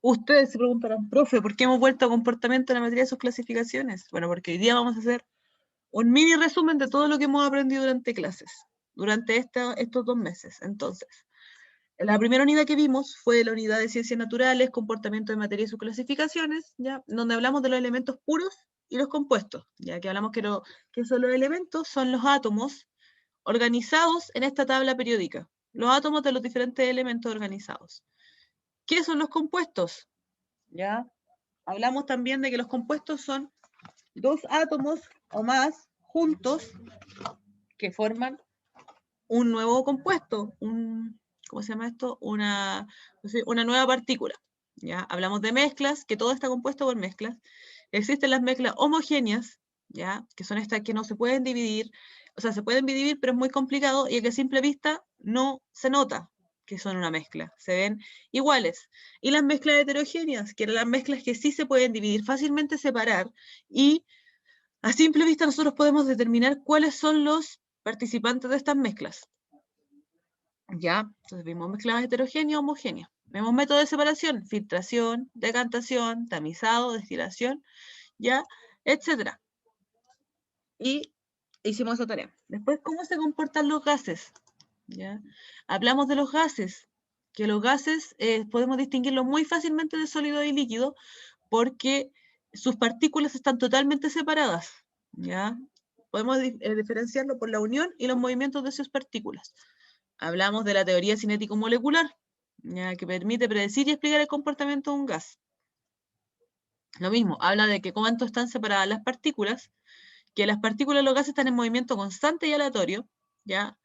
Ustedes se preguntarán, profe, ¿por qué hemos vuelto a comportamiento en la mayoría de sus clasificaciones? Bueno, porque hoy día vamos a hacer un mini resumen de todo lo que hemos aprendido durante clases, durante estos 2 meses. Entonces, la primera unidad que vimos fue la unidad de ciencias naturales, comportamiento de materia y sus clasificaciones, ¿ya? Donde hablamos de los elementos puros y los compuestos, ya que hablamos que son los elementos, son los átomos organizados en esta tabla periódica, los átomos de los diferentes elementos organizados. ¿Qué son los compuestos? ¿Ya? Hablamos también de que los compuestos son 2 átomos o más juntos que forman un nuevo compuesto, ¿cómo se llama esto? Una nueva partícula. ¿Ya? Hablamos de mezclas, que todo está compuesto por mezclas. Existen las mezclas homogéneas, ¿ya? Que son estas que no se pueden dividir, o sea, se pueden dividir, pero es muy complicado y que a simple vista no se nota que son una mezcla, se ven iguales. Y las mezclas heterogéneas, que eran las mezclas que sí se pueden dividir, fácilmente separar, y a simple vista nosotros podemos determinar cuáles son los participantes de estas mezclas. ¿Ya? Entonces vimos mezclas heterogéneas, homogéneas. Vemos método de separación, filtración, decantación, tamizado, destilación, ¿ya? Etcétera. Y hicimos esa tarea. Después, ¿cómo se comportan los gases? ¿Ya? Hablamos de los gases, que los gases podemos distinguirlos muy fácilmente de sólido y líquido porque sus partículas están totalmente separadas. ¿Ya? Podemos diferenciarlo por la unión y los movimientos de sus partículas. Hablamos de la teoría cinético-molecular, ¿ya? Que permite predecir y explicar el comportamiento de un gas. Lo mismo, habla de que cuánto están separadas las partículas, que las partículas de los gases están en movimiento constante y aleatorio, ¿ya?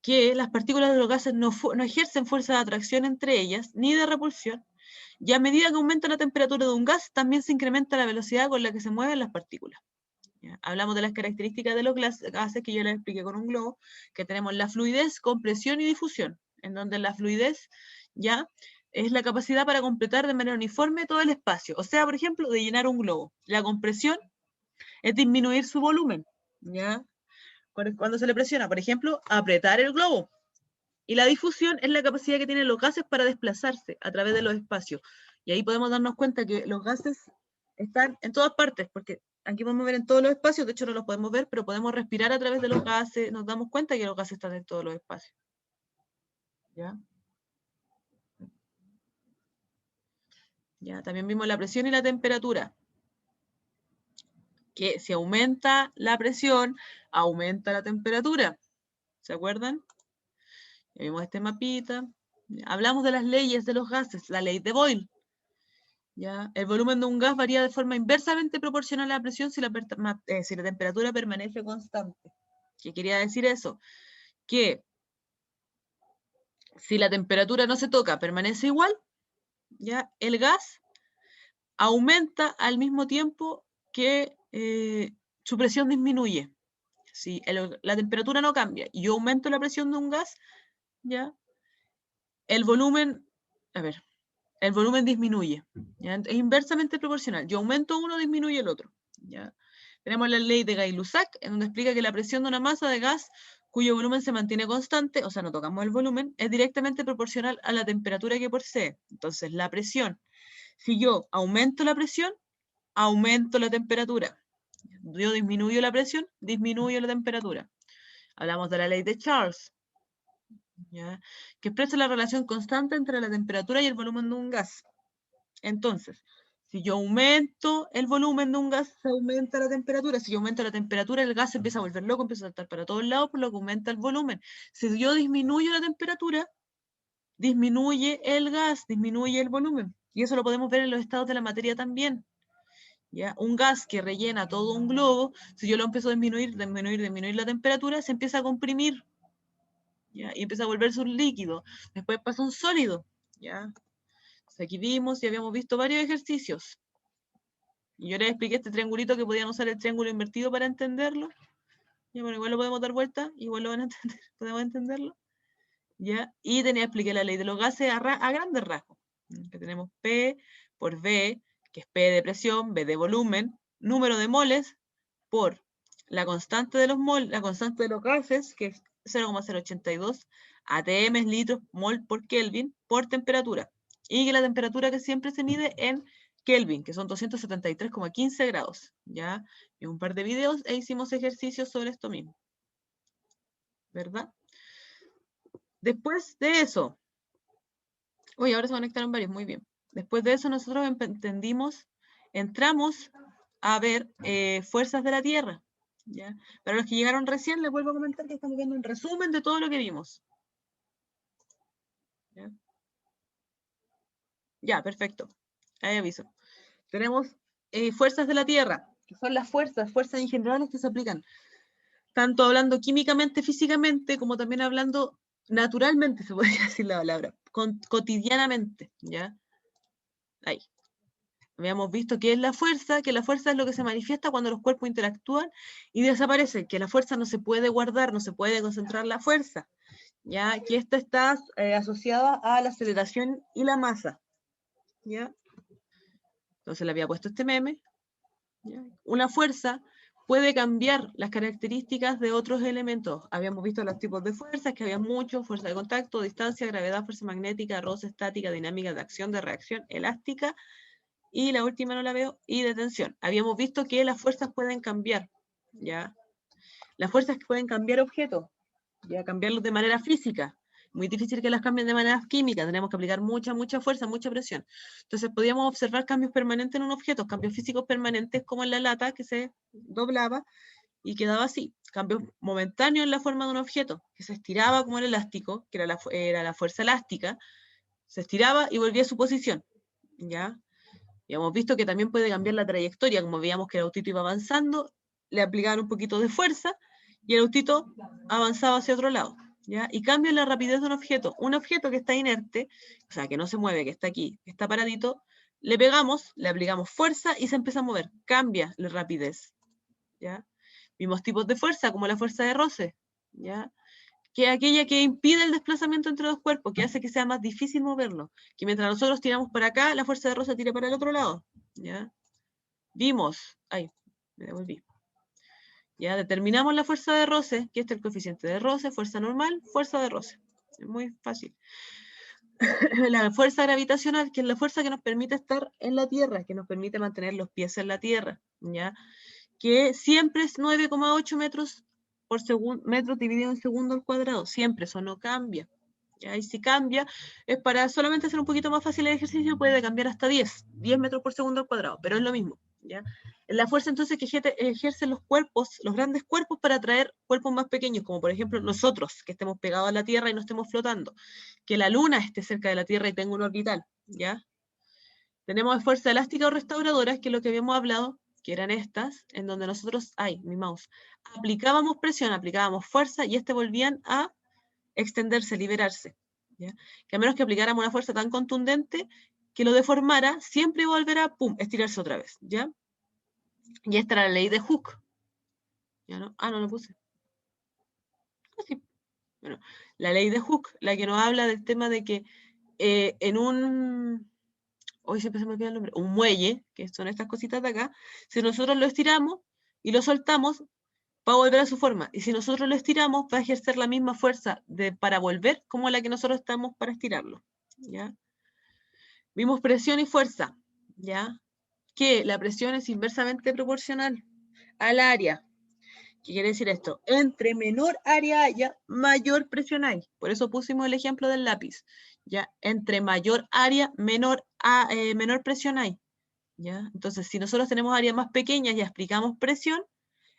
Que las partículas de los gases no ejercen fuerza de atracción entre ellas, ni de repulsión, y a medida que aumenta la temperatura de un gas, también se incrementa la velocidad con la que se mueven las partículas. ¿Ya? Hablamos de las características de los gases, que yo les expliqué con un globo, que tenemos la fluidez, compresión y difusión, en donde la fluidez ya es la capacidad para completar de manera uniforme todo el espacio. O sea, por ejemplo, de llenar un globo. La compresión es disminuir su volumen, ¿ya? Cuando se le presiona, por ejemplo, apretar el globo. Y la difusión es la capacidad que tienen los gases para desplazarse a través de los espacios. Y ahí podemos darnos cuenta que los gases están en todas partes, porque aquí podemos ver en todos los espacios, de hecho no los podemos ver, pero podemos respirar a través de los gases, nos damos cuenta que los gases están en todos los espacios. ¿Ya? ¿Ya? También vimos la presión y la temperatura, que si aumenta la presión, aumenta la temperatura. ¿Se acuerdan? Ya vimos este mapita. Hablamos de las leyes de los gases, la ley de Boyle. ¿Ya? El volumen de un gas varía de forma inversamente proporcional a la presión si la temperatura permanece constante. ¿Qué quería decir eso? Que si la temperatura no se toca, permanece igual, ¿ya? El gas aumenta al mismo tiempo que su presión disminuye. Si la temperatura no cambia y yo aumento la presión de un gas, ¿ya? El volumen, el volumen disminuye, ¿ya? Es inversamente proporcional. Yo aumento uno, disminuye el otro, ¿ya? Tenemos la ley de Gay-Lussac, en donde explica que la presión de una masa de gas cuyo volumen se mantiene constante, o sea, no tocamos el volumen, es directamente proporcional a la temperatura que posee. Entonces, la presión, si yo aumento la presión, aumento la temperatura. Yo disminuyo la presión, disminuyo la temperatura. Hablamos de la ley de Charles, ¿ya? Que expresa la relación constante entre la temperatura y el volumen de un gas. Entonces, si yo aumento el volumen de un gas, se aumenta la temperatura. Si yo aumento la temperatura, el gas se empieza a volver loco, empieza a saltar para todos lados, por lo que aumenta el volumen. Si yo disminuyo la temperatura, disminuye el gas, disminuye el volumen. Y eso lo podemos ver en los estados de la materia también. ¿Ya? Un gas que rellena todo un globo, si yo lo empiezo a disminuir la temperatura, se empieza a comprimir, ¿ya? Y empieza a volverse un líquido. Después pasa un sólido, ¿ya? Aquí vimos y habíamos visto varios ejercicios. Y yo les expliqué este triangulito que podían usar el triángulo invertido para entenderlo. Ya, bueno, igual lo podemos dar vuelta, igual lo van a entender, podemos entenderlo. ¿Ya? Y expliqué la ley de los gases a grandes rasgos. Que tenemos P por V, que es P de presión, V de volumen, número de moles por la constante de los moles, la constante de los gases, que es 0,082, ATM es litros mol por Kelvin, por temperatura. Y que la temperatura que siempre se mide en Kelvin, que son 273,15 grados, ¿ya? Y un par de videos e hicimos ejercicios sobre esto mismo, ¿verdad? Después de eso, uy, ahora se conectaron varios, muy bien. Después de eso nosotros entramos a ver fuerzas de la Tierra, ¿ya? Para los que llegaron recién, les vuelvo a comentar que estamos viendo un resumen de todo lo que vimos. ¿Ya? Ya, perfecto. Ahí aviso. Tenemos fuerzas de la Tierra, que son las fuerzas en general que se aplican, tanto hablando químicamente, físicamente, como también hablando naturalmente, se podría decir la palabra, cotidianamente, ¿ya? Ahí. Habíamos visto que es la fuerza, que la fuerza es lo que se manifiesta cuando los cuerpos interactúan y desaparecen, que la fuerza no se puede guardar, no se puede concentrar la fuerza, ¿ya? Que esta está asociada a la aceleración y la masa, ¿ya? Entonces le había puesto este meme, ¿ya? Una fuerza puede cambiar las características de otros elementos. Habíamos visto los tipos de fuerzas, que había muchos: fuerza de contacto, distancia, gravedad, fuerza magnética, roce, estática, dinámica de acción, de reacción, elástica, y la última no la veo, y de tensión. Habíamos visto que las fuerzas pueden cambiar, ¿ya? Las fuerzas pueden cambiar objetos, ¿ya? Cambiarlos de manera física. Muy difícil que las cambien de manera química, tenemos que aplicar mucha fuerza, mucha presión. Entonces podíamos observar cambios permanentes en un objeto, cambios físicos permanentes como en la lata que se doblaba y quedaba así. Cambios momentáneos en la forma de un objeto, que se estiraba como el elástico, que era la fuerza elástica, se estiraba y volvía a su posición, ¿ya? Y hemos visto que también puede cambiar la trayectoria, como veíamos que el autito iba avanzando, le aplicaban un poquito de fuerza y el autito avanzaba hacia otro lado, ¿ya? Y cambia la rapidez de un objeto que está inerte, o sea, que no se mueve, que está aquí, que está paradito, le pegamos, le aplicamos fuerza y se empieza a mover, cambia la rapidez, ¿ya? Vimos tipos de fuerza, como la fuerza de roce, ¿ya? Que es aquella que impide el desplazamiento entre dos cuerpos, que hace que sea más difícil moverlo, que mientras nosotros tiramos para acá, la fuerza de roce tira para el otro lado, ¿ya? Vimos, ay, me devolví, ya determinamos la fuerza de roce, que este es el coeficiente de roce, fuerza normal, fuerza de roce, es muy fácil. La fuerza gravitacional, que es la fuerza que nos permite estar en la Tierra, que nos permite mantener los pies en la Tierra, ¿ya? Que siempre es 9,8 metros por segundo, metros dividido en segundo al cuadrado, siempre, eso no cambia. ¿Ya? Y si cambia, es para solamente hacer un poquito más fácil el ejercicio, puede cambiar hasta 10 metros por segundo al cuadrado, pero es lo mismo, ¿ya? La fuerza entonces que ejercen los cuerpos, los grandes cuerpos, para atraer cuerpos más pequeños, como por ejemplo nosotros, que estemos pegados a la Tierra y no estemos flotando, que la Luna esté cerca de la Tierra y tenga un orbital, ¿ya? Tenemos fuerza elástica o restauradoras, que es lo que habíamos hablado, que eran estas, en donde nosotros, ay, mi mouse, aplicábamos presión, aplicábamos fuerza y volvían a extenderse, liberarse, ¿ya? Que a menos que aplicáramos una fuerza tan contundente que lo deformara, siempre iba a volver a, pum, estirarse otra vez, ¿ya? Y esta era la ley de Hooke, ¿ya no? Ah, no lo puse. Ah, sí. Bueno, la ley de Hooke, la que nos habla del tema de que en un, hoy siempre se me olvida el nombre, un muelle, que son estas cositas de acá, si nosotros lo estiramos y lo soltamos, va a volver a su forma. Y si nosotros lo estiramos, va a ejercer la misma fuerza para volver como la que nosotros estamos para estirarlo, ¿ya? Vimos presión y fuerza, ¿ya? Que la presión es inversamente proporcional al área. ¿Qué quiere decir esto? Entre menor área haya, mayor presión hay. Por eso pusimos el ejemplo del lápiz, ¿ya? Entre mayor área, menor presión hay, ¿ya? Entonces, si nosotros tenemos áreas más pequeñas y aplicamos presión,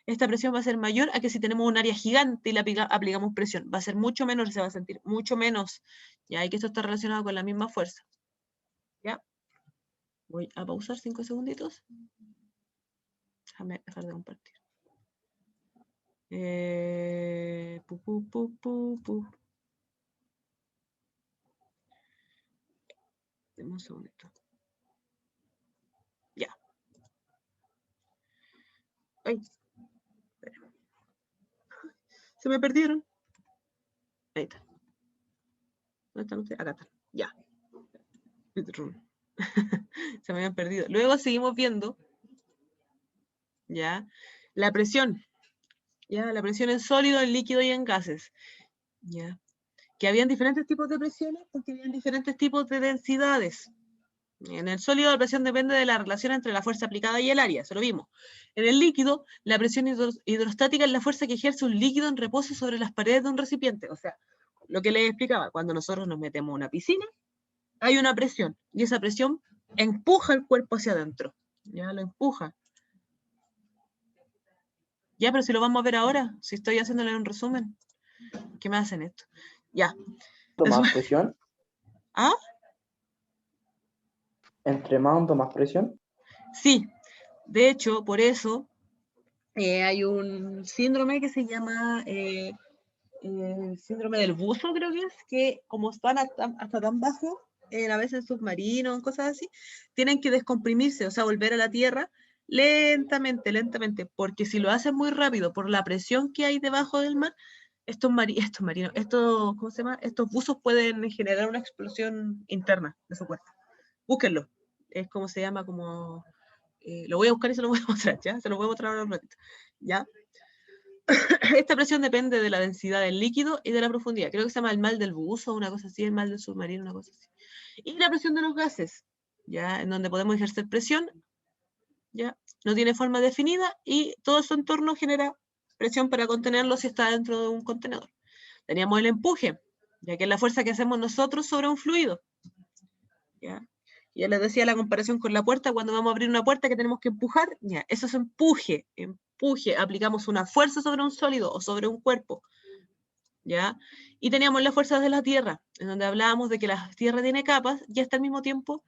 esta presión va a ser mayor a que si tenemos un área gigante y le aplicamos presión. Va a ser mucho menor, se va a sentir mucho menos, ¿ya? Y que esto está relacionado con la misma fuerza, ¿ya? Voy a pausar 5 segunditos. Déjame dejar de compartir. Deme un segundito. Ya. Ay, espera. Se me perdieron. Ahí está. ¿Dónde están ustedes? Acá están. Ya. Se me habían perdido. Luego seguimos viendo, ya, la presión. Ya, la presión en sólido, en líquido y en gases. Ya. que habían diferentes tipos de presiones porque habían diferentes tipos de densidades. En el sólido la presión depende de la relación entre la fuerza aplicada y el área, eso lo vimos. En el líquido, la presión hidrostática es la fuerza que ejerce un líquido en reposo sobre las paredes de un recipiente. O sea, lo que les explicaba, cuando nosotros nos metemos a una piscina, hay una presión, y esa presión empuja el cuerpo hacia adentro. Ya lo empuja. Ya, pero si lo vamos a ver ahora, si estoy haciéndole un resumen. ¿Qué me hacen esto? Ya. ¿Más presión? ¿Ah? ¿Entre más hondo, más presión? Sí. De hecho, por eso hay un síndrome que se llama síndrome del buzo, creo que como están hasta tan bajo, a veces submarinos, cosas así, tienen que descomprimirse, o sea, volver a la tierra lentamente, lentamente, porque si lo hacen muy rápido por la presión que hay debajo del mar, ¿cómo se llama? Estos buzos pueden generar una explosión interna de su cuerpo. Búsquenlo. Es como se llama, como... lo voy a buscar y se lo voy a mostrar, ¿ya? Se lo voy a mostrar ahora un ratito, ¿ya? Esta presión depende de la densidad del líquido y de la profundidad. Creo que se llama el mal del buzo, una cosa así, el mal del submarino, una cosa así. Y la presión de los gases, ¿ya? En donde podemos ejercer presión, ¿ya? No tiene forma definida y todo su entorno genera presión para contenerlo si está dentro de un contenedor. Teníamos el empuje, ya que es la fuerza que hacemos nosotros sobre un fluido, ¿ya? Ya les decía la comparación con la puerta, cuando vamos a abrir una puerta que tenemos que empujar, ya, eso es empuje, aplicamos una fuerza sobre un sólido o sobre un cuerpo, ¿ya? Y teníamos las fuerzas de la Tierra, en donde hablábamos de que la Tierra tiene capas y hasta al mismo tiempo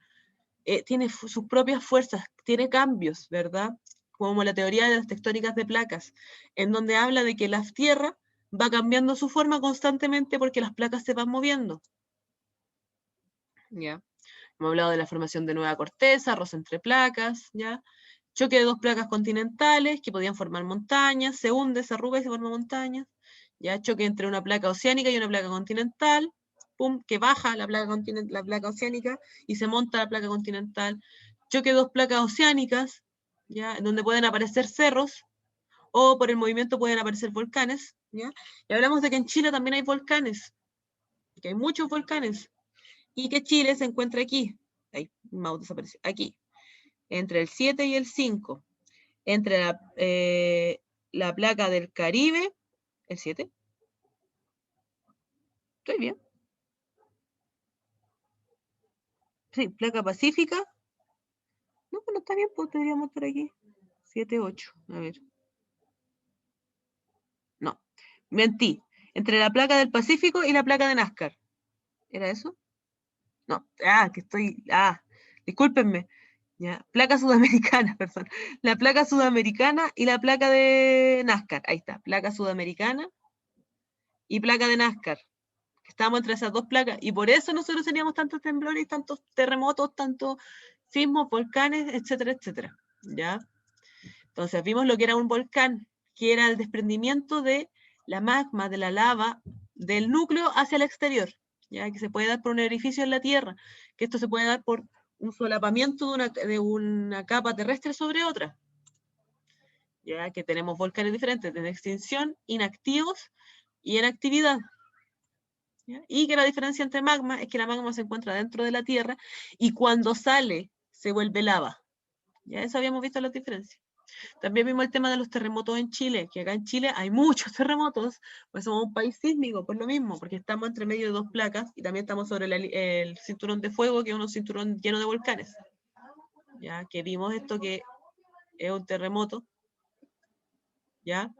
tiene sus propias fuerzas, tiene cambios, ¿verdad? Como la teoría de las tectónicas de placas, en donde habla de que la Tierra va cambiando su forma constantemente porque las placas se van moviendo, ¿ya? Hemos hablado de la formación de nueva corteza, roce entre placas, ¿ya? Choque de dos placas continentales que podían formar montañas, se hunde, se arruga y se forma montañas, ¿ya? Choque entre una placa oceánica y una placa continental, pum, que baja la placa oceánica y se monta la placa continental. Choque de dos placas oceánicas, ¿ya? En donde pueden aparecer cerros, o por el movimiento pueden aparecer volcanes, ¿ya? Y hablamos de que en Chile también hay volcanes, que hay muchos volcanes, y que Chile se encuentra aquí, ahí, mouse desapareció, aquí, entre el 7 y el 5, entre la placa del Caribe, el 7, estoy bien, sí, placa pacífica, no, pues no está bien, pues deberíamos estar aquí, 7, 8, a ver, no, mentí, entre la placa del Pacífico y la placa de Nazca, ¿era eso? No, discúlpenme, ya, placa sudamericana, perdón, la placa sudamericana y la placa de Nazca, ahí está, placa sudamericana y placa de Nazca, que estábamos entre esas dos placas, y por eso nosotros teníamos tantos temblores, tantos terremotos, tantos sismos, volcanes, etcétera, etcétera, ¿ya? Entonces vimos lo que era un volcán, que era el desprendimiento de la magma, de la lava, del núcleo hacia el exterior, ya que se puede dar por un orificio en la Tierra, que esto se puede dar por un solapamiento de una capa terrestre sobre otra, ya que tenemos volcanes diferentes, de extinción, inactivos y en actividad. ¿Ya? Y que la diferencia entre magma es que la magma se encuentra dentro de la Tierra y cuando sale se vuelve lava. Ya eso habíamos visto las diferencias. También vimos el tema de los terremotos en Chile, que acá en Chile hay muchos terremotos, pues somos un país sísmico, por lo mismo, porque estamos entre medio de dos placas y también estamos sobre el cinturón de fuego, que es un cinturón lleno de volcanes. Ya que vimos esto que es un terremoto, ya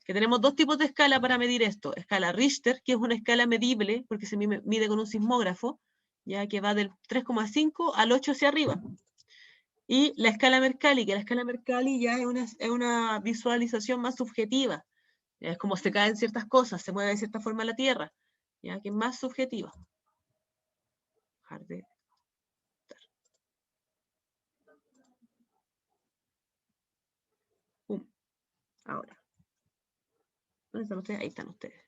que tenemos dos tipos de escala para medir esto. Escala Richter, que es una escala medible, porque se mide con un sismógrafo, ya que va del 3,5 al 8 hacia arriba. Y la escala Mercalli, que la escala Mercalli ya es una visualización más subjetiva. Es como se caen ciertas cosas, se mueve de cierta forma la Tierra, ya que es más subjetiva. Ahora. ¿Dónde están ustedes? Ahí están ustedes.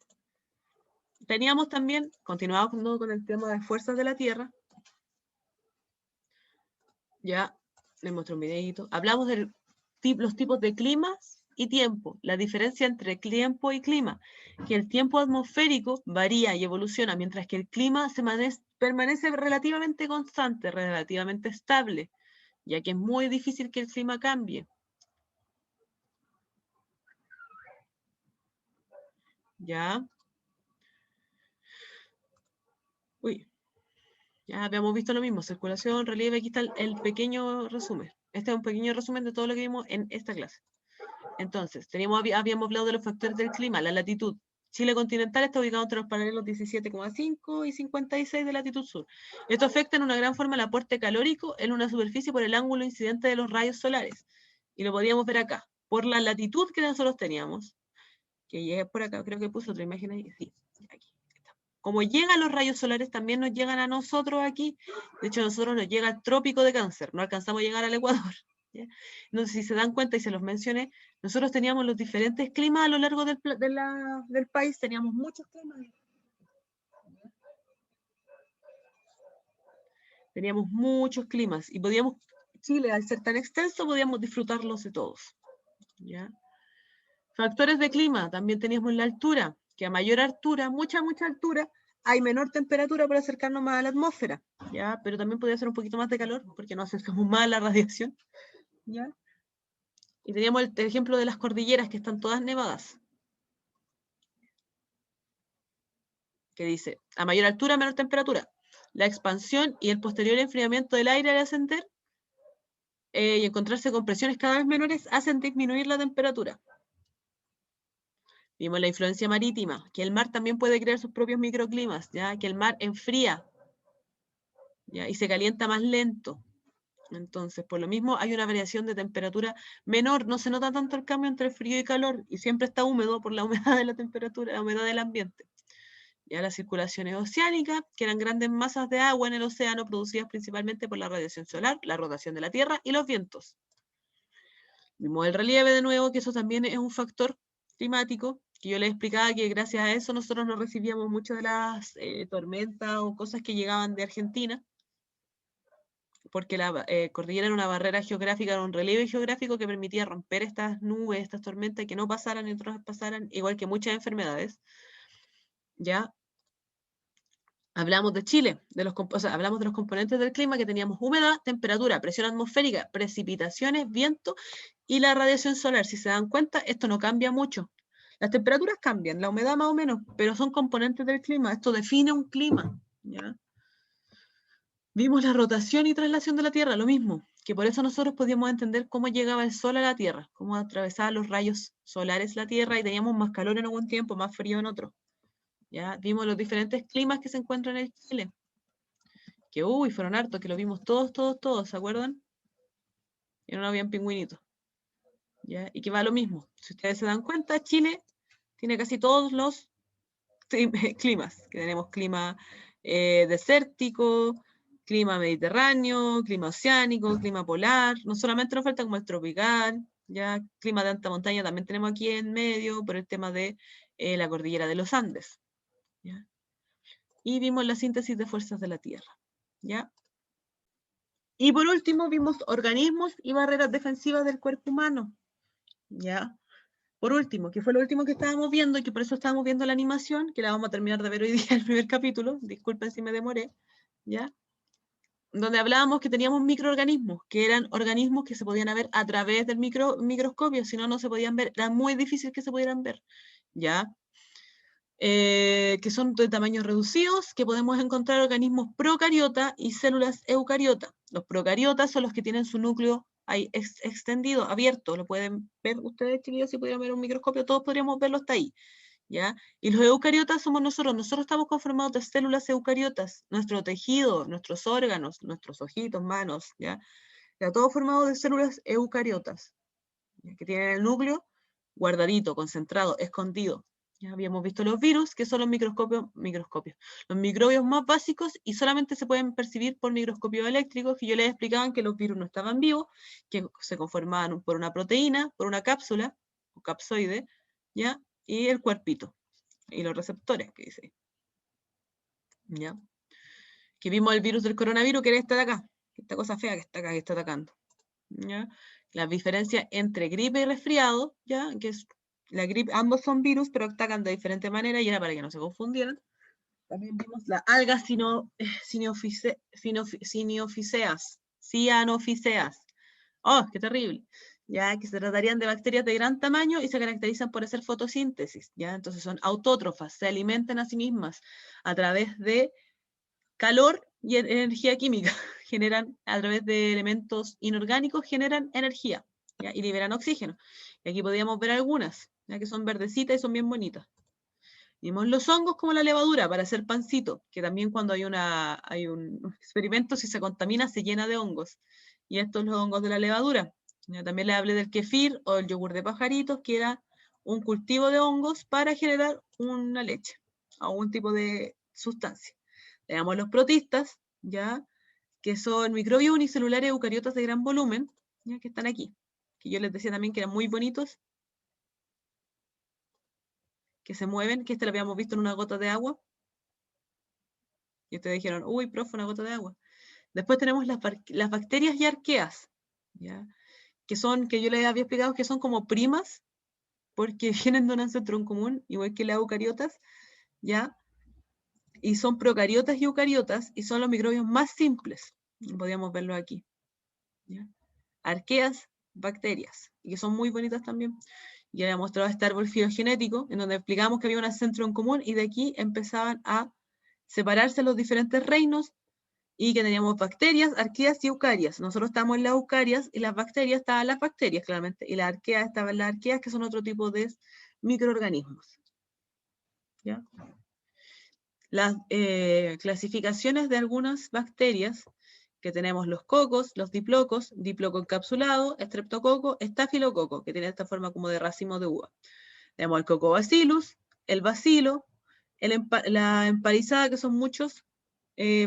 Teníamos también, continuamos con el tema de fuerzas de la Tierra. Ya les muestro un videito. Hablamos de los tipos de climas y tiempo, la diferencia entre tiempo y clima, que el tiempo atmosférico varía y evoluciona, mientras que el clima permanece relativamente constante, relativamente estable, ya que es muy difícil que el clima cambie. ¿Ya? Uy, ya habíamos visto lo mismo, circulación, relieve, aquí está el pequeño resumen. Este es un pequeño resumen de todo lo que vimos en esta clase. Entonces, habíamos hablado de los factores del clima, la latitud. Chile continental está ubicado entre los paralelos 17,5 y 56 de latitud sur. Esto afecta en una gran forma el aporte calórico en una superficie por el ángulo incidente de los rayos solares. Y lo podíamos ver acá, por la latitud que nosotros teníamos, que llega por acá, creo que puse otra imagen ahí, sí, aquí está. Como llegan los rayos solares, también nos llegan a nosotros aquí. De hecho, a nosotros nos llega el trópico de Cáncer, no alcanzamos a llegar al Ecuador. ¿Ya? No sé si se dan cuenta y se los mencioné, nosotros teníamos los diferentes climas a lo largo del país, teníamos muchos climas. Teníamos muchos climas y podíamos, Chile al ser tan extenso, podíamos disfrutarlos de todos. ¿Ya? Factores de clima, también teníamos la altura, que a mayor altura, mucha altura, hay menor temperatura para acercarnos más a la atmósfera, ¿ya? Pero también podía ser un poquito más de calor, porque nos acercamos más a la radiación, ¿ya? Y teníamos el ejemplo de las cordilleras, que están todas nevadas, que dice, a mayor altura, menor temperatura. La expansión y el posterior enfriamiento del aire al ascender y encontrarse con presiones cada vez menores hacen disminuir la temperatura. Vimos la influencia marítima, que el mar también puede crear sus propios microclimas, ya que el mar enfría, ¿ya? Y se calienta más lento. Entonces, por lo mismo, hay una variación de temperatura menor, no se nota tanto el cambio entre frío y calor, y siempre está húmedo por la humedad de la temperatura, la humedad del ambiente. Ya las circulaciones oceánicas, que eran grandes masas de agua en el océano producidas principalmente por la radiación solar, la rotación de la Tierra y los vientos. Vimos el relieve de nuevo, que eso también es un factor climático, que yo les explicaba que gracias a eso nosotros no recibíamos muchas de las tormentas o cosas que llegaban de Argentina, porque la cordillera era una barrera geográfica, era un relieve geográfico que permitía romper estas nubes, estas tormentas, que no pasaran y otras pasaran, igual que muchas enfermedades. ¿Ya? Hablamos de Chile, hablamos de los componentes del clima, que teníamos humedad, temperatura, presión atmosférica, precipitaciones, viento y la radiación solar. Si se dan cuenta, esto no cambia mucho. Las temperaturas cambian, la humedad más o menos, pero son componentes del clima. Esto define un clima. ¿Ya? Vimos la rotación y traslación de la Tierra, lo mismo, que por eso nosotros podíamos entender cómo llegaba el Sol a la Tierra, cómo atravesaba los rayos solares la Tierra y teníamos más calor en algún tiempo, más frío en otro. ¿Ya? Vimos los diferentes climas que se encuentran en Chile. Que fueron hartos, que lo vimos todos, ¿se acuerdan? Y no habían pingüinitos. ¿Ya? Y que va lo mismo. Si ustedes se dan cuenta, Chile tiene casi todos los climas. Que tenemos clima desértico, clima mediterráneo, clima oceánico, clima polar. No solamente nos falta como el tropical, ya clima de alta montaña también tenemos aquí en medio por el tema de la cordillera de los Andes. ¿Ya? Y vimos la síntesis de fuerzas de la Tierra. ¿Ya? Y por último vimos organismos y barreras defensivas del cuerpo humano. ¿Ya? Por último, que fue lo último que estábamos viendo y que por eso estábamos viendo la animación, que la vamos a terminar de ver hoy día el primer capítulo, disculpen si me demoré, ¿ya? Donde hablábamos que teníamos microorganismos, que eran organismos que se podían ver a través del microscopio, si no, no se podían ver, era muy difícil que se pudieran ver, ¿ya? Que son de tamaños reducidos, que podemos encontrar organismos procariota y células eucariota. Los procariotas son los que tienen su núcleo ahí extendido, abierto, lo pueden ver ustedes, chiquillos, si pudieran ver un microscopio, todos podríamos verlo hasta ahí, ¿ya? Y los eucariotas somos nosotros estamos conformados de células eucariotas, nuestro tejido, nuestros órganos, nuestros ojitos, manos, ¿ya? Está todo formado de células eucariotas, ¿ya? Que tienen el núcleo guardadito, concentrado, escondido. Ya habíamos visto los virus, que son los los microbios más básicos y solamente se pueden percibir por microscopios eléctricos, que yo les explicaban que los virus no estaban vivos, que se conformaban por una proteína, por una cápsula, o capsoide, ¿ya? Y el cuerpito, y los receptores, que dice. ¿Ya? Que vimos el virus del coronavirus, que era esta de acá, esta cosa fea que está acá, que está atacando. ¿Ya? La diferencia entre gripe y resfriado, ¿ya? Que es la gripe, ambos son virus, pero atacan de diferente manera, y era para que no se confundieran. También vimos las algas cianoficeas. ¡Oh, qué terrible! Ya que se tratarían de bacterias de gran tamaño y se caracterizan por hacer fotosíntesis, ¿ya? Entonces son autótrofas, se alimentan a sí mismas a través de calor y energía química. Generan, a través de elementos inorgánicos, generan energía, ¿ya? Y liberan oxígeno. Y aquí podríamos ver algunas, ya que son verdecitas y son bien bonitas. Vimos los hongos como la levadura para hacer pancito, que también cuando hay un experimento, si se contamina, se llena de hongos. Y estos son los hongos de la levadura. Ya también le hablé del kefir o el yogur de pajaritos, que era un cultivo de hongos para generar una leche o un tipo de sustancia. Tenemos los protistas, ya, que son microbios unicelulares eucariotas de gran volumen, ya, que están aquí. Que yo les decía también que eran muy bonitos, que se mueven, que este lo habíamos visto en una gota de agua. Y ustedes dijeron, uy, profe, una gota de agua. Después tenemos las bacterias y arqueas, ¿ya? Que yo les había explicado que son como primas, porque vienen de un ancestro en común, igual que las eucariotas, ¿ya? Y son procariotas y eucariotas, y son los microbios más simples. Podríamos verlo aquí, ¿ya? Arqueas, bacterias, y que son muy bonitas también. Ya había mostrado este árbol filogenético, en donde explicamos que había un ancestro en común, y de aquí empezaban a separarse los diferentes reinos, y que teníamos bacterias, arqueas y eucarias. Nosotros estamos en las eucarias, y las bacterias estaban en las bacterias, claramente, y las arqueas estaban en las arqueas, que son otro tipo de microorganismos. ¿Ya? Las clasificaciones de algunas bacterias, que tenemos los cocos, los diplocos, diploco encapsulado, estreptococo, estafilococo, que tiene esta forma como de racimo de uva. Tenemos el cocobacillus, el bacilo, la emparizada, que son muchos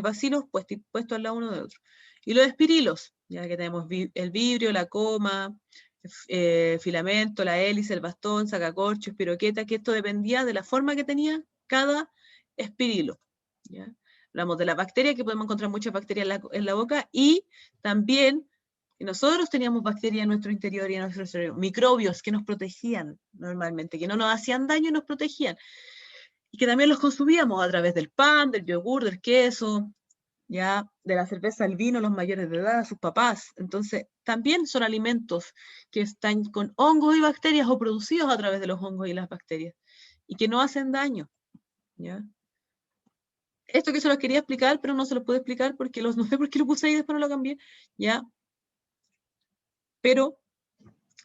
bacilos puestos al lado uno de otro. Y los espirilos, ya que tenemos el vibrio, la coma, filamento, la hélice, el bastón, sacacorcho, espiroqueta, que esto dependía de la forma que tenía cada espirilo. ¿Ya? Hablamos de la bacteria, que podemos encontrar muchas bacterias en la boca, y también nosotros teníamos bacterias en nuestro interior y en nuestro cerebro, microbios que nos protegían normalmente, que no nos hacían daño y nos protegían. Y que también los consumíamos a través del pan, del yogur, del queso, ya, de la cerveza, el vino, los mayores de edad, sus papás. Entonces, también son alimentos que están con hongos y bacterias o producidos a través de los hongos y las bacterias, y que no hacen daño, ¿ya? Esto que se los quería explicar, pero no se los puedo explicar porque no sé por qué lo puse ahí y después no lo cambié, ¿ya? Pero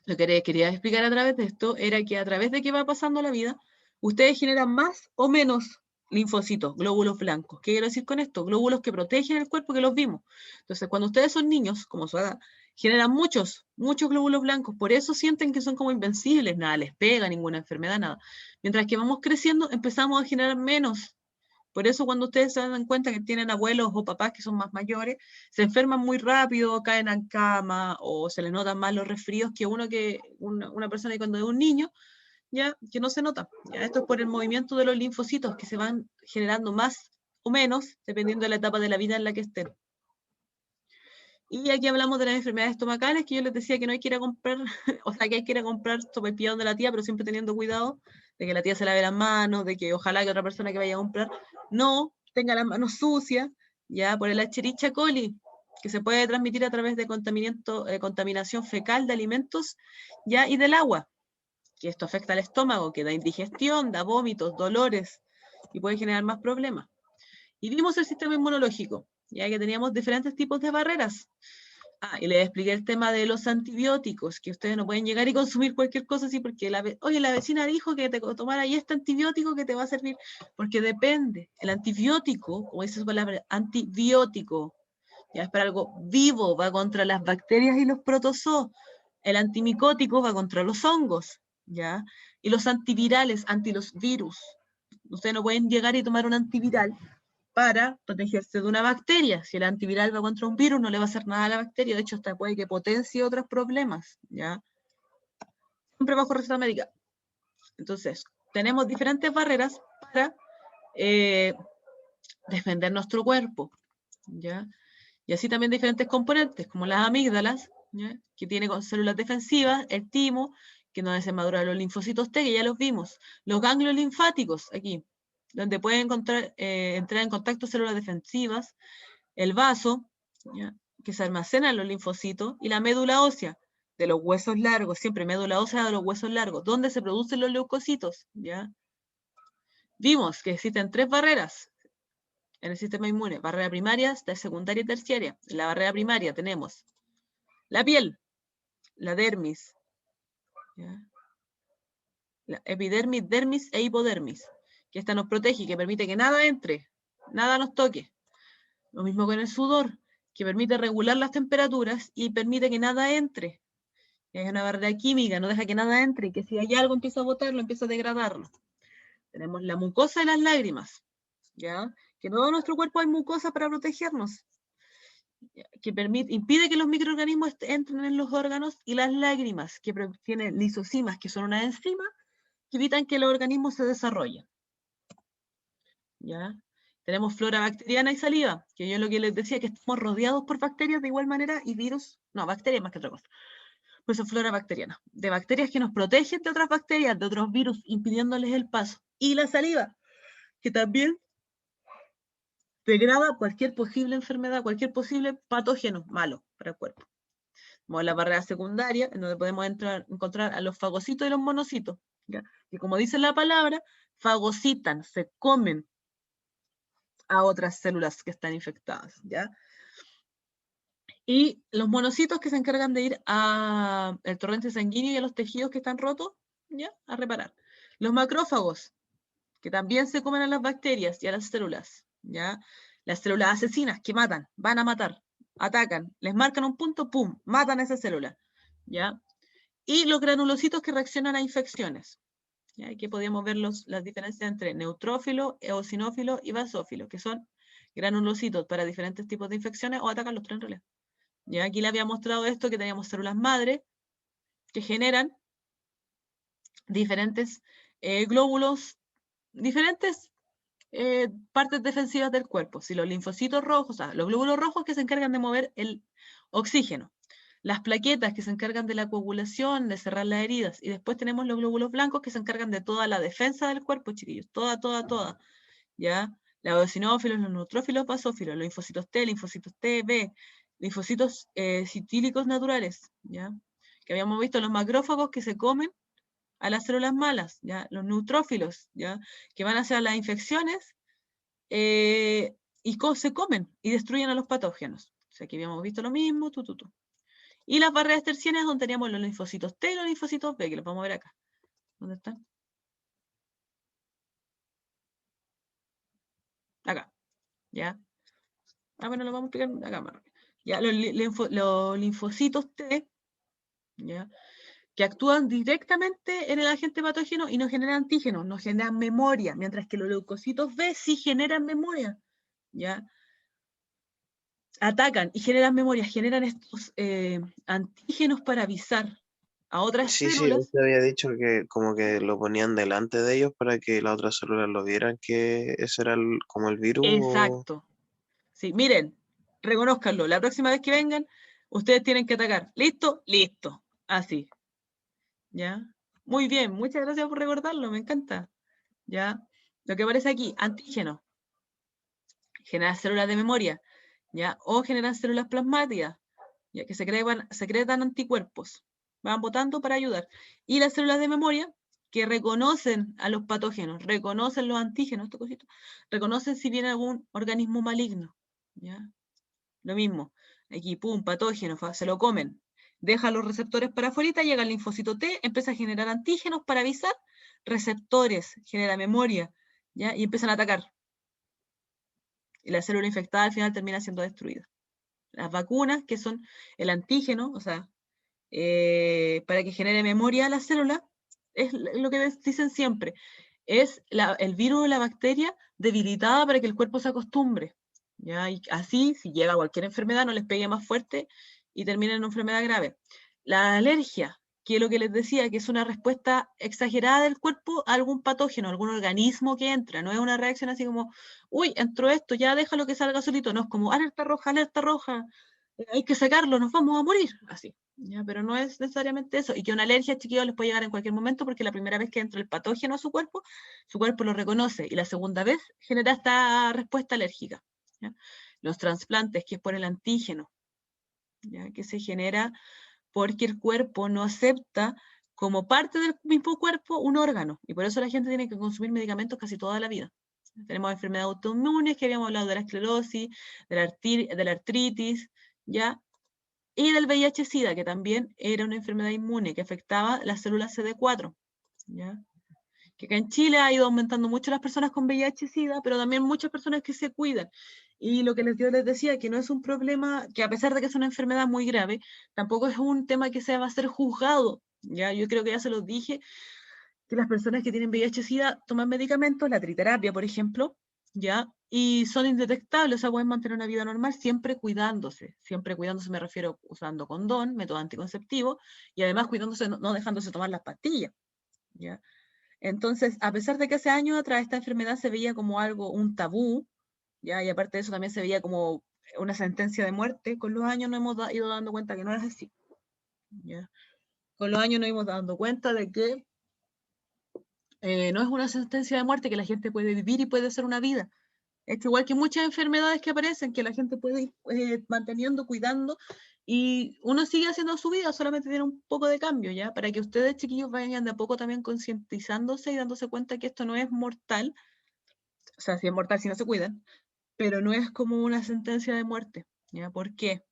lo que quería explicar a través de esto era que a través de que va pasando la vida, ustedes generan más o menos linfocitos, glóbulos blancos. ¿Qué quiero decir con esto? Glóbulos que protegen el cuerpo, que los vimos. Entonces, cuando ustedes son niños, como su edad, generan muchos glóbulos blancos. Por eso sienten que son como invencibles, nada les pega, ninguna enfermedad, nada. Mientras que vamos creciendo, empezamos a generar menos. Por eso cuando ustedes se dan cuenta que tienen abuelos o papás que son más mayores, se enferman muy rápido, caen en cama o se les notan más los resfríos que una persona que cuando es un niño, ya que no se nota. Ya, esto es por el movimiento de los linfocitos que se van generando más o menos dependiendo de la etapa de la vida en la que estén. Y aquí hablamos de las enfermedades estomacales, que yo les decía que no hay que ir a comprar, o sea, que hay que ir a comprar sopaipilla donde la tía, pero siempre teniendo cuidado de que la tía se lave las manos, de que ojalá que otra persona que vaya a comprar no tenga las manos sucias, ya por el Escherichia coli, que se puede transmitir a través de contaminación fecal de alimentos, ya, y del agua, que esto afecta al estómago, que da indigestión, da vómitos, dolores, y puede generar más problemas. Y vimos el sistema inmunológico, ya que teníamos diferentes tipos de barreras. Y les expliqué el tema de los antibióticos, que ustedes no pueden llegar y consumir cualquier cosa así porque oye, la vecina dijo que te tomara ahí este antibiótico que te va a servir, porque depende. El antibiótico, como dice su palabra, antibiótico, ya es para algo vivo, va contra las bacterias y los protozoos. El antimicótico va contra los hongos, ¿ya? Y los antivirales, anti los virus. Ustedes no pueden llegar y tomar un antiviral para protegerse de una bacteria. Si el antiviral va contra un virus, no le va a hacer nada a la bacteria. De hecho, hasta puede que potencie otros problemas, ¿ya? Siempre bajo receta médica. Entonces, tenemos diferentes barreras para defender nuestro cuerpo, ¿ya? Y así también diferentes componentes, como las amígdalas, ¿ya? Que tiene con células defensivas, el timo, que nos hacen madurar los linfocitos T, que ya los vimos. Los ganglios linfáticos, aquí, donde pueden entrar en contacto células defensivas, el vaso, ¿ya? Que se almacena en los linfocitos, y la médula ósea, de los huesos largos, siempre médula ósea de los huesos largos, donde se producen los leucocitos, ¿ya? Vimos que existen 3 barreras en el sistema inmune: barrera primaria, secundaria y terciaria. En la barrera primaria tenemos la piel, la dermis, ¿ya? La epidermis, dermis e hipodermis, que esta nos protege y que permite que nada entre, nada nos toque. Lo mismo con el sudor, que permite regular las temperaturas y permite que nada entre. Es una barrera química, no deja que nada entre, y que si hay algo empieza a botarlo, empieza a degradarlo. Tenemos la mucosa de las lágrimas, ¿ya? Que en todo nuestro cuerpo hay mucosa para protegernos, que impide que los microorganismos entren en los órganos, y las lágrimas, que tienen lisosimas, que son unas enzimas que evitan que los organismos se desarrollen, ¿ya? Tenemos flora bacteriana y saliva, que yo lo que les decía, que estamos rodeados por bacterias de igual manera, y virus, no, bacterias más que otra cosa. Pues es flora bacteriana, de bacterias que nos protegen de otras bacterias, de otros virus, impidiéndoles el paso. Y la saliva, que también degrada cualquier posible enfermedad, cualquier posible patógeno malo para el cuerpo. Como la barrera secundaria, en donde podemos encontrar a los fagocitos y los monocitos, ¿ya? Que como dice la palabra, fagocitan, se comen a otras células que están infectadas, ¿ya? Y los monocitos, que se encargan de ir al torrente sanguíneo y a los tejidos que están rotos, ¿ya? A reparar. Los macrófagos, que también se comen a las bacterias y a las células, ¿ya? Las células asesinas, que matan, van a matar, atacan, les marcan un punto, ¡pum!, matan a esa célula, ¿ya? Y los granulocitos, que reaccionan a infecciones, ¿ya? Aquí podíamos ver las diferencias entre neutrófilo, eosinófilo y basófilo, que son granulocitos para diferentes tipos de infecciones, o atacan los tres en realidad. Ya aquí le había mostrado esto, que teníamos células madre que generan diferentes glóbulos, diferentes partes defensivas del cuerpo. Si los linfocitos rojos, o sea, los glóbulos rojos, que se encargan de mover el oxígeno, las plaquetas, que se encargan de la coagulación, de cerrar las heridas, y después tenemos los glóbulos blancos, que se encargan de toda la defensa del cuerpo, chiquillos, toda, ¿ya? Los eosinófilos, los neutrófilos, basófilos, los linfocitos T, linfocitos T, B, linfocitos citílicos naturales, ¿ya? Que habíamos visto los macrófagos, que se comen a las células malas, ¿ya? Los neutrófilos, ¿ya? Que van hacia las infecciones y se comen y destruyen a los patógenos. O sea, aquí habíamos visto lo mismo, Y las barreras terciarias, donde teníamos los linfocitos T y los linfocitos B, que los vamos a ver acá. ¿Dónde están? Acá, ¿ya? Bueno, lo vamos a explicar acá más rápido. Ya, los linfocitos T, ¿ya? Que actúan directamente en el agente patógeno y no generan antígenos, no generan memoria, mientras que los leucocitos B sí generan memoria, ¿ya? Atacan y generan memoria, generan estos antígenos para avisar a otras Sí, células. usted había dicho que como que lo ponían delante de ellos para que las otras células lo vieran, que ese era como el virus. Exacto. Sí, miren, reconózcanlo. La próxima vez que vengan, ustedes tienen que atacar. ¿Listo? Listo. Así. ¿Ya? Muy bien, muchas gracias por recordarlo, me encanta. ¿Ya? Lo que aparece aquí, antígeno. Generan células de memoria, ¿ya? O generan células plasmáticas, ya que secretan anticuerpos. Van botando para ayudar. Y las células de memoria, que reconocen a los patógenos, reconocen los antígenos, esto cosito, reconocen si viene algún organismo maligno, ¿ya? Lo mismo, aquí, pum, patógeno, se lo comen, deja los receptores para afuera, llega el linfocito T, empieza a generar antígenos para avisar, receptores, genera memoria, ¿ya? Y empiezan a atacar. Y la célula infectada al final termina siendo destruida. Las vacunas, que son el antígeno, o sea, para que genere memoria a la célula, es lo que dicen siempre, es el virus o la bacteria debilitada para que el cuerpo se acostumbre, ¿ya? Y así, si llega cualquier enfermedad, no les pegue más fuerte y termine en una enfermedad grave. La alergia, que es lo que les decía, que es una respuesta exagerada del cuerpo a algún patógeno, algún organismo que entra, no es una reacción así como, uy, entró esto, ya déjalo que salga solito, no, es como alerta roja, hay que sacarlo, nos vamos a morir, así. ¿Ya? Pero no es necesariamente eso. Y que una alergia, chiquillos, les puede llegar en cualquier momento porque la primera vez que entra el patógeno a su cuerpo lo reconoce. Y la segunda vez genera esta respuesta alérgica. ¿Ya? Los trasplantes, que es por el antígeno, ¿ya? Que se genera porque el cuerpo no acepta como parte del mismo cuerpo un órgano. Y por eso la gente tiene que consumir medicamentos casi toda la vida. Tenemos enfermedades autoinmunes, que habíamos hablado de la esclerosis, de la artritis, ¿ya? Y del VIH-Sida, que también era una enfermedad inmune que afectaba las células CD4, ¿ya? Que acá en Chile ha ido aumentando mucho las personas con VIH-Sida, pero también muchas personas que se cuidan. Y lo que yo les decía, que no es un problema, que a pesar de que es una enfermedad muy grave, tampoco es un tema que se va a ser juzgado, ¿ya? Yo creo que ya se los dije, que las personas que tienen VIH-Sida toman medicamentos, la triterapia, por ejemplo, ¿ya? Y son indetectables, o sea, pueden mantener una vida normal siempre cuidándose me refiero usando condón, método anticonceptivo, y además cuidándose, no dejándose tomar las pastillas, ¿ya? Entonces, a pesar de que hace años atrás esta enfermedad se veía como algo, un tabú, ¿ya? Y aparte de eso también se veía como una sentencia de muerte, con los años nos hemos ido dando cuenta que no es así, ¿ya? Con los años nos hemos dando cuenta de que no es una sentencia de muerte, que la gente puede vivir y puede hacer una vida. Es igual que muchas enfermedades que aparecen, que la gente puede ir manteniendo, cuidando, y uno sigue haciendo su vida, solamente tiene un poco de cambio, ¿ya? Para que ustedes, chiquillos, vayan de a poco también concientizándose y dándose cuenta que esto no es mortal, o sea, si es mortal si no se cuidan, pero no es como una sentencia de muerte, ¿ya? ¿Por qué?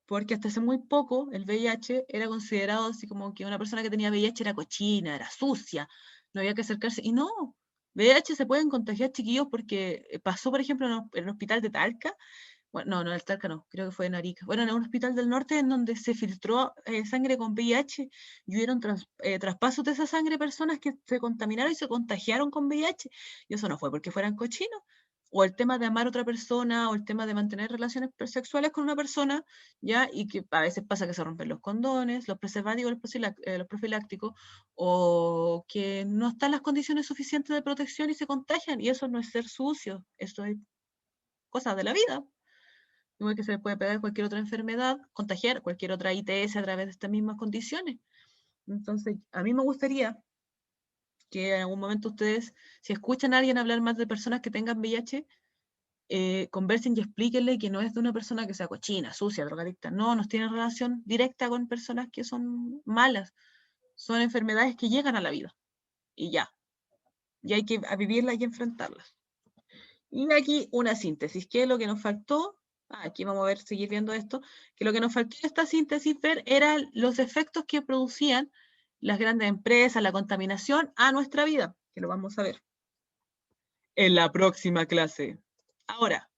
Porque hasta hace muy poco el VIH era considerado así como que una persona que tenía VIH era cochina, era sucia, no había que acercarse. Y no, VIH se pueden contagiar, chiquillos, porque pasó, por ejemplo, en un hospital de Talca, bueno, no, el Talca no, creo que fue en Arica, bueno, en un hospital del norte en donde se filtró sangre con VIH y hubieron traspasos de esa sangre a personas que se contaminaron y se contagiaron con VIH. Y eso no fue porque fueran cochinos, o el tema de amar a otra persona, o el tema de mantener relaciones sexuales con una persona, ¿ya? Y que a veces pasa que se rompen los condones, los preservativos, los profilácticos, o que no están las condiciones suficientes de protección y se contagian, y eso no es ser sucio, eso es cosa de la vida. Igual que se le puede pegar cualquier otra enfermedad, contagiar cualquier otra ITS a través de estas mismas condiciones. Entonces, a mí me gustaría que en algún momento ustedes, si escuchan a alguien hablar más de personas que tengan VIH, conversen y explíquenle que no es de una persona que sea cochina, sucia, drogadicta. No, nos tiene relación directa con personas que son malas. Son enfermedades que llegan a la vida. Y ya. Y hay que vivirlas y enfrentarlas. Y aquí una síntesis. ¿Qué es lo que nos faltó? Aquí vamos a ver, seguir viendo esto. Que lo que nos faltó en esta síntesis ver eran los efectos que producían las grandes empresas, la contaminación a nuestra vida. Que lo vamos a ver en la próxima clase. Ahora,